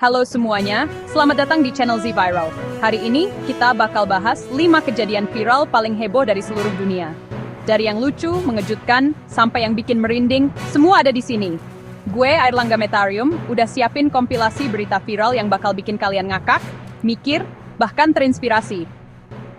Halo semuanya, selamat datang di channel Z Viral. Hari ini, kita bakal bahas 5 kejadian viral paling heboh dari seluruh dunia. Dari yang lucu, mengejutkan, sampai yang bikin merinding, semua ada di sini. Gue, Airlangga Metarium, udah siapin kompilasi berita viral yang bakal bikin kalian ngakak, mikir, bahkan terinspirasi.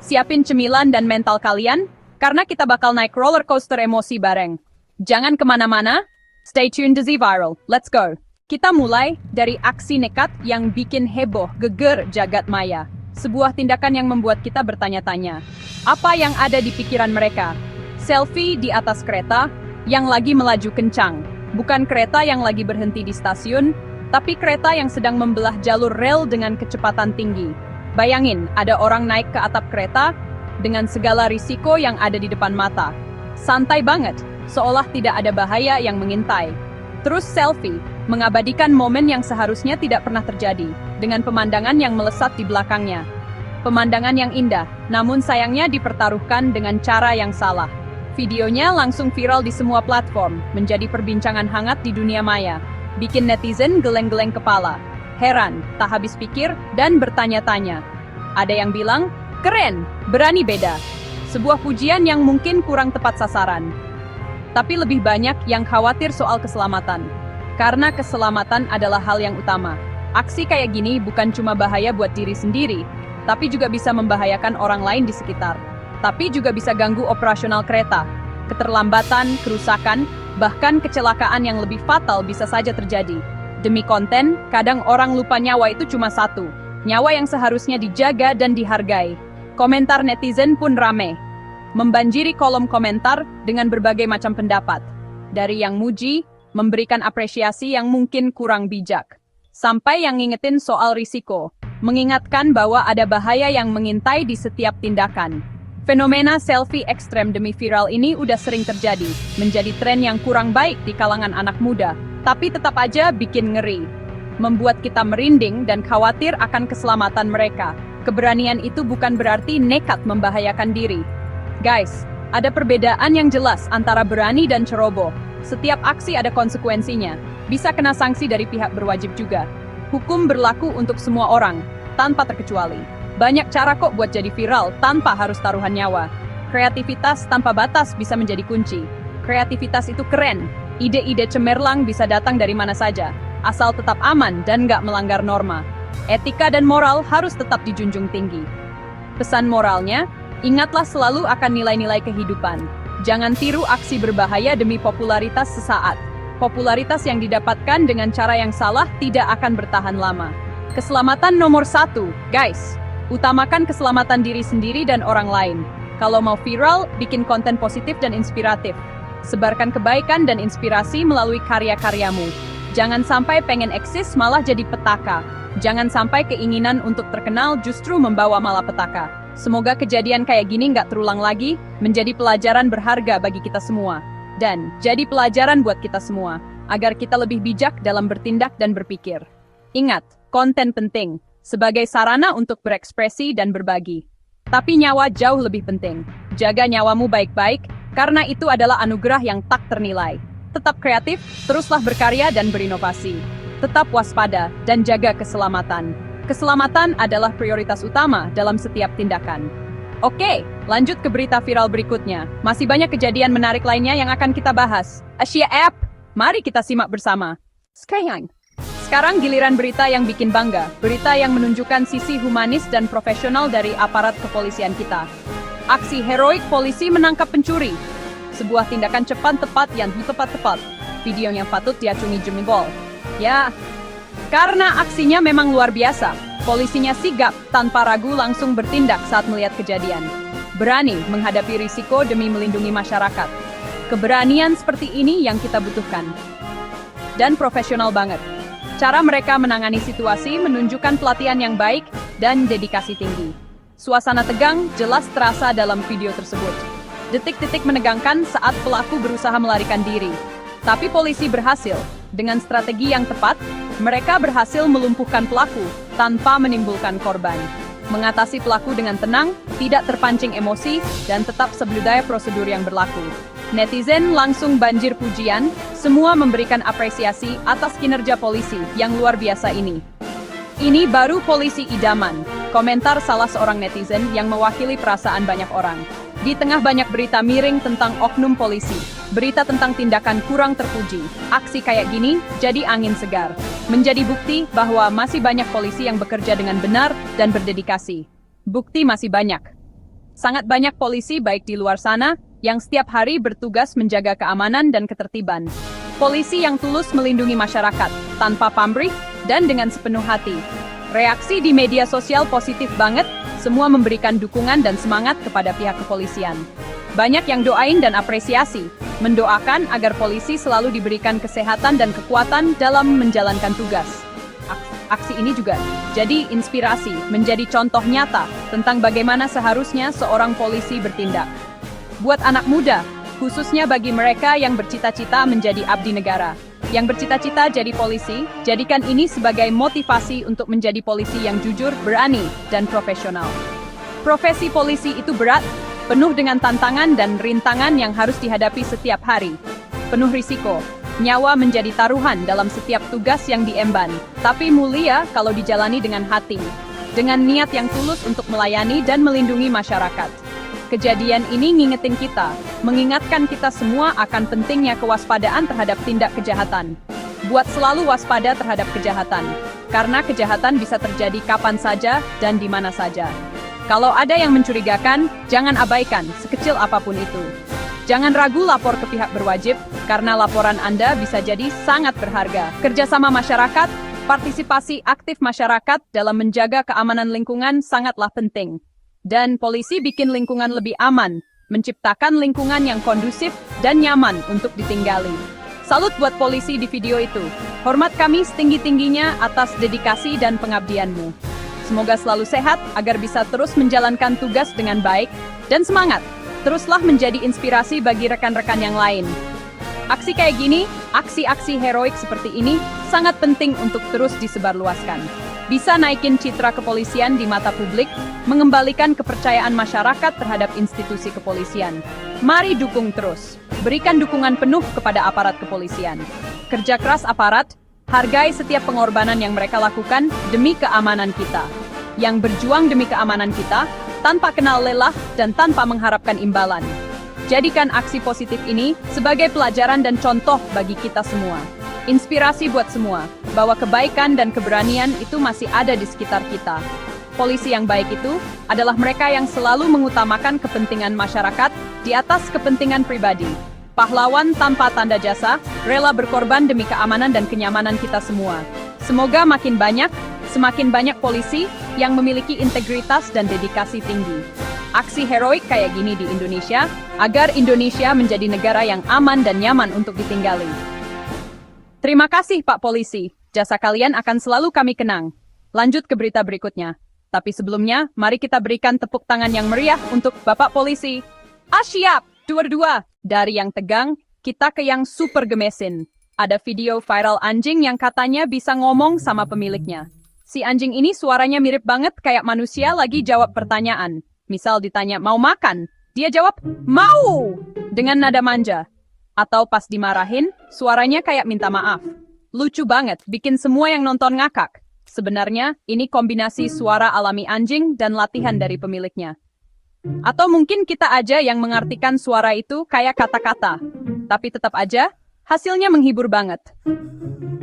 Siapin cemilan dan mental kalian, karena kita bakal naik roller coaster emosi bareng. Jangan kemana-mana, stay tuned to Z Viral, let's go! Kita mulai dari aksi nekat yang bikin heboh, geger jagat maya. Sebuah tindakan yang membuat kita bertanya-tanya. Apa yang ada di pikiran mereka? Selfie di atas kereta yang lagi melaju kencang. Bukan kereta yang lagi berhenti di stasiun, tapi kereta yang sedang membelah jalur rel dengan kecepatan tinggi. Bayangin, ada orang naik ke atap kereta dengan segala risiko yang ada di depan mata. Santai banget, seolah tidak ada bahaya yang mengintai. Terus selfie, mengabadikan momen yang seharusnya tidak pernah terjadi, dengan pemandangan yang melesat di belakangnya. Pemandangan yang indah, namun sayangnya dipertaruhkan dengan cara yang salah. Videonya langsung viral di semua platform, menjadi perbincangan hangat di dunia maya. Bikin netizen geleng-geleng kepala, heran, tak habis pikir, dan bertanya-tanya. Ada yang bilang, keren, berani beda. Sebuah pujian yang mungkin kurang tepat sasaran. Tapi lebih banyak yang khawatir soal keselamatan. Karena keselamatan adalah hal yang utama. Aksi kayak gini bukan cuma bahaya buat diri sendiri, tapi juga bisa membahayakan orang lain di sekitar. Tapi juga bisa ganggu operasional kereta. Keterlambatan, kerusakan, bahkan kecelakaan yang lebih fatal bisa saja terjadi. Demi konten, kadang orang lupa nyawa itu cuma satu. Nyawa yang seharusnya dijaga dan dihargai. Komentar netizen pun rame. Membanjiri kolom komentar dengan berbagai macam pendapat. Dari yang muji, memberikan apresiasi yang mungkin kurang bijak. Sampai yang ngingetin soal risiko, mengingatkan bahwa ada bahaya yang mengintai di setiap tindakan. Fenomena selfie ekstrem demi viral ini udah sering terjadi, menjadi tren yang kurang baik di kalangan anak muda, tapi tetap aja bikin ngeri. Membuat kita merinding dan khawatir akan keselamatan mereka. Keberanian itu bukan berarti nekat membahayakan diri. Guys, ada perbedaan yang jelas antara berani dan ceroboh. Setiap aksi ada konsekuensinya. Bisa kena sanksi dari pihak berwajib juga. Hukum berlaku untuk semua orang, tanpa terkecuali. Banyak cara kok buat jadi viral tanpa harus taruhan nyawa. Kreativitas tanpa batas bisa menjadi kunci. Kreativitas itu keren. Ide-ide cemerlang bisa datang dari mana saja, asal tetap aman dan nggak melanggar norma. Etika dan moral harus tetap dijunjung tinggi. Pesan moralnya, ingatlah selalu akan nilai-nilai kehidupan. Jangan tiru aksi berbahaya demi popularitas sesaat. Popularitas yang didapatkan dengan cara yang salah tidak akan bertahan lama. Keselamatan nomor 1, guys. Utamakan keselamatan diri sendiri dan orang lain. Kalau mau viral, bikin konten positif dan inspiratif. Sebarkan kebaikan dan inspirasi melalui karya-karyamu. Jangan sampai pengen eksis malah jadi petaka. Jangan sampai keinginan untuk terkenal justru membawa malapetaka. Semoga kejadian kayak gini nggak terulang lagi, menjadi pelajaran berharga bagi kita semua. Dan jadi pelajaran buat kita semua, agar kita lebih bijak dalam bertindak dan berpikir. Ingat, konten penting, sebagai sarana untuk berekspresi dan berbagi. Tapi nyawa jauh lebih penting. Jaga nyawamu baik-baik, karena itu adalah anugerah yang tak ternilai. Tetap kreatif, teruslah berkarya dan berinovasi. Tetap waspada, dan jaga keselamatan. Keselamatan adalah prioritas utama dalam setiap tindakan. Oke, lanjut ke berita viral berikutnya. Masih banyak kejadian menarik lainnya yang akan kita bahas. Asia App, mari kita simak bersama. Sekarang giliran berita yang bikin bangga. Berita yang menunjukkan sisi humanis dan profesional dari aparat kepolisian kita. Aksi heroik polisi menangkap pencuri. Sebuah tindakan cepat tepat yang tepat. Video yang patut diacungi jempol. Ya, karena aksinya memang luar biasa, polisinya sigap tanpa ragu langsung bertindak saat melihat kejadian. Berani menghadapi risiko demi melindungi masyarakat. Keberanian seperti ini yang kita butuhkan. Dan profesional banget. Cara mereka menangani situasi menunjukkan pelatihan yang baik dan dedikasi tinggi. Suasana tegang jelas terasa dalam video tersebut. Detik-detik menegangkan saat pelaku berusaha melarikan diri. Tapi polisi berhasil. Dengan strategi yang tepat, mereka berhasil melumpuhkan pelaku tanpa menimbulkan korban. Mengatasi pelaku dengan tenang, tidak terpancing emosi, dan tetap sebudaya prosedur yang berlaku. Netizen langsung banjir pujian, semua memberikan apresiasi atas kinerja polisi yang luar biasa ini. Ini baru polisi idaman, komentar salah seorang netizen yang mewakili perasaan banyak orang. Di tengah banyak berita miring tentang oknum polisi, berita tentang tindakan kurang terpuji, aksi kayak gini jadi angin segar. Menjadi bukti bahwa masih banyak polisi yang bekerja dengan benar dan berdedikasi. Bukti masih banyak. Sangat banyak polisi baik di luar sana yang setiap hari bertugas menjaga keamanan dan ketertiban. Polisi yang tulus melindungi masyarakat, tanpa pamrih dan dengan sepenuh hati. Reaksi di media sosial positif banget, semua memberikan dukungan dan semangat kepada pihak kepolisian. Banyak yang doain dan apresiasi, mendoakan agar polisi selalu diberikan kesehatan dan kekuatan dalam menjalankan tugas. Aksi ini juga jadi inspirasi, menjadi contoh nyata tentang bagaimana seharusnya seorang polisi bertindak. Buat anak muda, khususnya bagi mereka yang bercita-cita menjadi abdi negara, yang bercita-cita jadi polisi, jadikan ini sebagai motivasi untuk menjadi polisi yang jujur, berani, dan profesional. Profesi polisi itu berat, penuh dengan tantangan dan rintangan yang harus dihadapi setiap hari. Penuh risiko, nyawa menjadi taruhan dalam setiap tugas yang diemban, tapi mulia kalau dijalani dengan hati, dengan niat yang tulus untuk melayani dan melindungi masyarakat. Kejadian ini ngingetin kita, mengingatkan kita semua akan pentingnya kewaspadaan terhadap tindak kejahatan. Buat selalu waspada terhadap kejahatan, karena kejahatan bisa terjadi kapan saja dan di mana saja. Kalau ada yang mencurigakan, jangan abaikan, sekecil apapun itu. Jangan ragu lapor ke pihak berwajib, karena laporan Anda bisa jadi sangat berharga. Kerjasama masyarakat, partisipasi aktif masyarakat dalam menjaga keamanan lingkungan sangatlah penting. Dan polisi bikin lingkungan lebih aman, menciptakan lingkungan yang kondusif dan nyaman untuk ditinggali. Salut buat polisi di video itu. Hormat kami setinggi-tingginya atas dedikasi dan pengabdianmu. Semoga selalu sehat agar bisa terus menjalankan tugas dengan baik dan semangat. Teruslah menjadi inspirasi bagi rekan-rekan yang lain. Aksi kayak gini, aksi-aksi heroik seperti ini sangat penting untuk terus disebarluaskan. Bisa naikin citra kepolisian di mata publik, mengembalikan kepercayaan masyarakat terhadap institusi kepolisian. Mari dukung terus. Berikan dukungan penuh kepada aparat kepolisian. Kerja keras aparat, hargai setiap pengorbanan yang mereka lakukan demi keamanan kita. Yang berjuang demi keamanan kita, tanpa kenal lelah dan tanpa mengharapkan imbalan. Jadikan aksi positif ini sebagai pelajaran dan contoh bagi kita semua. Inspirasi buat semua, bahwa kebaikan dan keberanian itu masih ada di sekitar kita. Polisi yang baik itu adalah mereka yang selalu mengutamakan kepentingan masyarakat di atas kepentingan pribadi. Pahlawan tanpa tanda jasa, rela berkorban demi keamanan dan kenyamanan kita semua. Semoga semakin banyak polisi yang memiliki integritas dan dedikasi tinggi. Aksi heroik kayak gini di Indonesia, agar Indonesia menjadi negara yang aman dan nyaman untuk ditinggali. Terima kasih Pak Polisi, jasa kalian akan selalu kami kenang. Lanjut ke berita berikutnya. Tapi sebelumnya, mari kita berikan tepuk tangan yang meriah untuk Bapak Polisi. Siap, dua-dua. Dari yang tegang, kita ke yang super gemesin. Ada video viral anjing yang katanya bisa ngomong sama pemiliknya. Si anjing ini suaranya mirip banget kayak manusia lagi jawab pertanyaan. Misal ditanya, mau makan? Dia jawab, mau! Dengan nada manja. Atau pas dimarahin, suaranya kayak minta maaf. Lucu banget, bikin semua yang nonton ngakak. Sebenarnya, ini kombinasi suara alami anjing dan latihan dari pemiliknya. Atau mungkin kita aja yang mengartikan suara itu kayak kata-kata. Tapi tetap aja, hasilnya menghibur banget.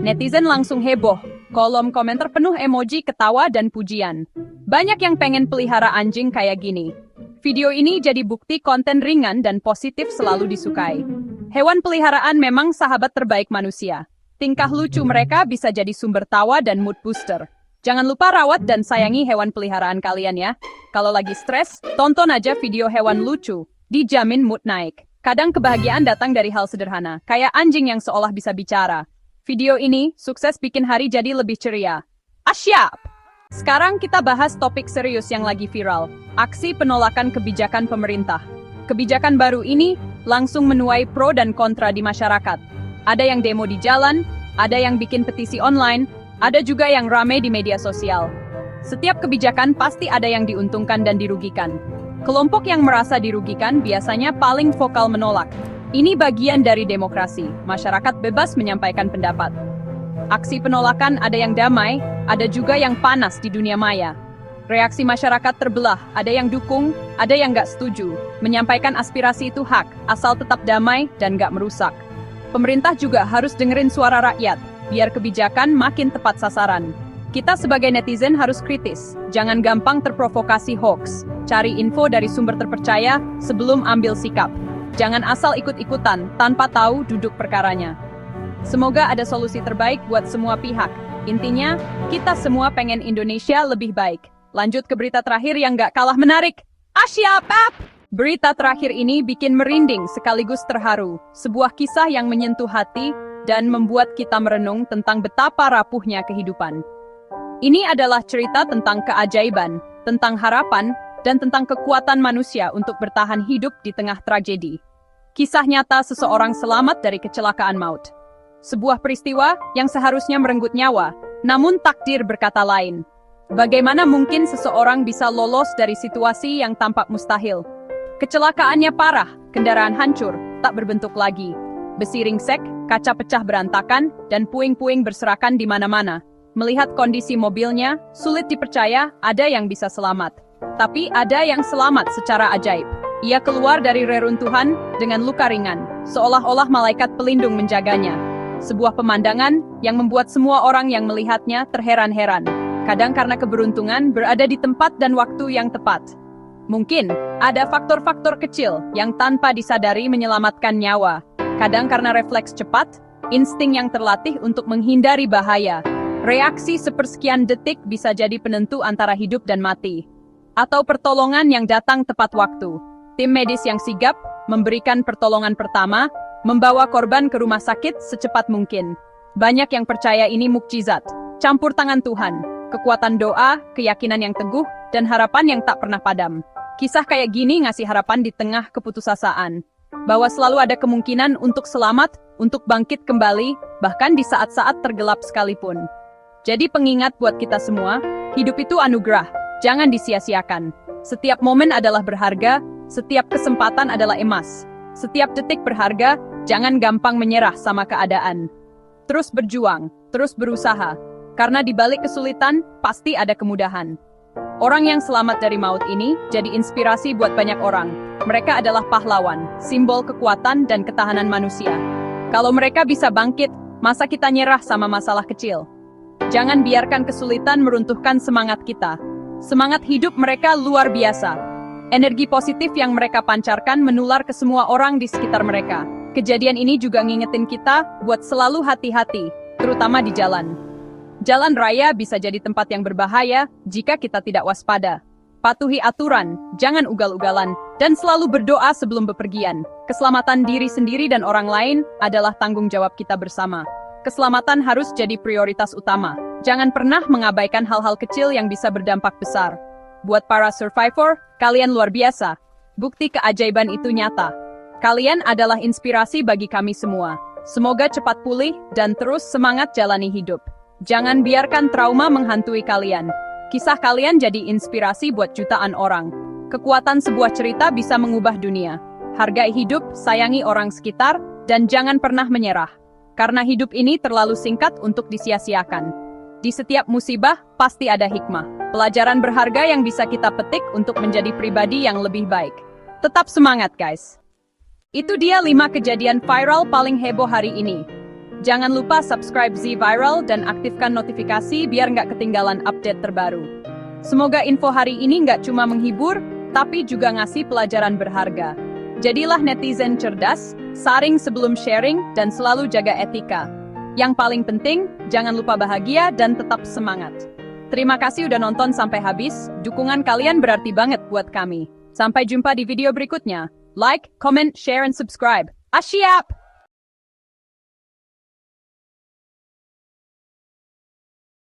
Netizen langsung heboh. Kolom komentar penuh emoji ketawa dan pujian. Banyak yang pengen pelihara anjing kayak gini. Video ini jadi bukti konten ringan dan positif selalu disukai. Hewan peliharaan memang sahabat terbaik manusia. Tingkah lucu mereka bisa jadi sumber tawa dan mood booster. Jangan lupa rawat dan sayangi hewan peliharaan kalian ya. Kalau lagi stres, tonton aja video hewan lucu. Dijamin mood naik. Kadang kebahagiaan datang dari hal sederhana, kayak anjing yang seolah bisa bicara. Video ini sukses bikin hari jadi lebih ceria. Siap! Sekarang kita bahas topik serius yang lagi viral. Aksi penolakan kebijakan pemerintah. Kebijakan baru ini langsung menuai pro dan kontra di masyarakat. Ada yang demo di jalan, ada yang bikin petisi online, ada juga yang rame di media sosial. Setiap kebijakan pasti ada yang diuntungkan dan dirugikan. Kelompok yang merasa dirugikan biasanya paling vokal menolak. Ini bagian dari demokrasi, masyarakat bebas menyampaikan pendapat. Aksi penolakan ada yang damai, ada juga yang panas di dunia maya. Reaksi masyarakat terbelah, ada yang dukung, ada yang nggak setuju. Menyampaikan aspirasi itu hak, asal tetap damai dan nggak merusak. Pemerintah juga harus dengerin suara rakyat, biar kebijakan makin tepat sasaran. Kita sebagai netizen harus kritis, jangan gampang terprovokasi hoax. Cari info dari sumber terpercaya sebelum ambil sikap. Jangan asal ikut-ikutan tanpa tahu duduk perkaranya. Semoga ada solusi terbaik buat semua pihak. Intinya, kita semua pengen Indonesia lebih baik. Lanjut ke berita terakhir yang gak kalah menarik. Asyap! Berita terakhir ini bikin merinding sekaligus terharu. Sebuah kisah yang menyentuh hati dan membuat kita merenung tentang betapa rapuhnya kehidupan. Ini adalah cerita tentang keajaiban, tentang harapan, dan tentang kekuatan manusia untuk bertahan hidup di tengah tragedi. Kisah nyata seseorang selamat dari kecelakaan maut. Sebuah peristiwa yang seharusnya merenggut nyawa, namun takdir berkata lain. Bagaimana mungkin seseorang bisa lolos dari situasi yang tampak mustahil? Kecelakaannya parah, kendaraan hancur, tak berbentuk lagi. Besi ringsek, kaca pecah berantakan, dan puing-puing berserakan di mana-mana. Melihat kondisi mobilnya, sulit dipercaya ada yang bisa selamat. Tapi ada yang selamat secara ajaib. Ia keluar dari reruntuhan dengan luka ringan, seolah-olah malaikat pelindung menjaganya. Sebuah pemandangan yang membuat semua orang yang melihatnya terheran-heran. Kadang karena keberuntungan berada di tempat dan waktu yang tepat. Mungkin ada faktor-faktor kecil yang tanpa disadari menyelamatkan nyawa. Kadang karena refleks cepat, insting yang terlatih untuk menghindari bahaya. Reaksi sepersekian detik bisa jadi penentu antara hidup dan mati. Atau pertolongan yang datang tepat waktu. Tim medis yang sigap memberikan pertolongan pertama, membawa korban ke rumah sakit secepat mungkin. Banyak yang percaya ini mukjizat, campur tangan Tuhan. Kekuatan doa, keyakinan yang teguh, dan harapan yang tak pernah padam. Kisah kayak gini ngasih harapan di tengah keputusasaan. Bahwa selalu ada kemungkinan untuk selamat, untuk bangkit kembali, bahkan di saat-saat tergelap sekalipun. Jadi pengingat buat kita semua, hidup itu anugerah, jangan disia-siakan. Setiap momen adalah berharga, setiap kesempatan adalah emas. Setiap detik berharga, jangan gampang menyerah sama keadaan. Terus berjuang, terus berusaha. Karena di balik kesulitan, pasti ada kemudahan. Orang yang selamat dari maut ini jadi inspirasi buat banyak orang. Mereka adalah pahlawan, simbol kekuatan dan ketahanan manusia. Kalau mereka bisa bangkit, masa kita nyerah sama masalah kecil? Jangan biarkan kesulitan meruntuhkan semangat kita. Semangat hidup mereka luar biasa. Energi positif yang mereka pancarkan menular ke semua orang di sekitar mereka. Kejadian ini juga ngingetin kita buat selalu hati-hati, terutama di jalan. Jalan raya bisa jadi tempat yang berbahaya jika kita tidak waspada. Patuhi aturan, jangan ugal-ugalan, dan selalu berdoa sebelum bepergian. Keselamatan diri sendiri dan orang lain adalah tanggung jawab kita bersama. Keselamatan harus jadi prioritas utama. Jangan pernah mengabaikan hal-hal kecil yang bisa berdampak besar. Buat para survivor, kalian luar biasa. Bukti keajaiban itu nyata. Kalian adalah inspirasi bagi kami semua. Semoga cepat pulih dan terus semangat jalani hidup. Jangan biarkan trauma menghantui kalian. Kisah kalian jadi inspirasi buat jutaan orang. Kekuatan sebuah cerita bisa mengubah dunia. Hargai hidup, sayangi orang sekitar, dan jangan pernah menyerah. Karena hidup ini terlalu singkat untuk disia-siakan. Di setiap musibah, pasti ada hikmah. Pelajaran berharga yang bisa kita petik untuk menjadi pribadi yang lebih baik. Tetap semangat, guys. Itu dia 5 kejadian viral paling heboh hari ini. Jangan lupa subscribe Z Viral dan aktifkan notifikasi biar nggak ketinggalan update terbaru. Semoga info hari ini nggak cuma menghibur, tapi juga ngasih pelajaran berharga. Jadilah netizen cerdas, saring sebelum sharing, dan selalu jaga etika. Yang paling penting, jangan lupa bahagia dan tetap semangat. Terima kasih udah nonton sampai habis, dukungan kalian berarti banget buat kami. Sampai jumpa di video berikutnya. Like, comment, share, and subscribe. Asyap!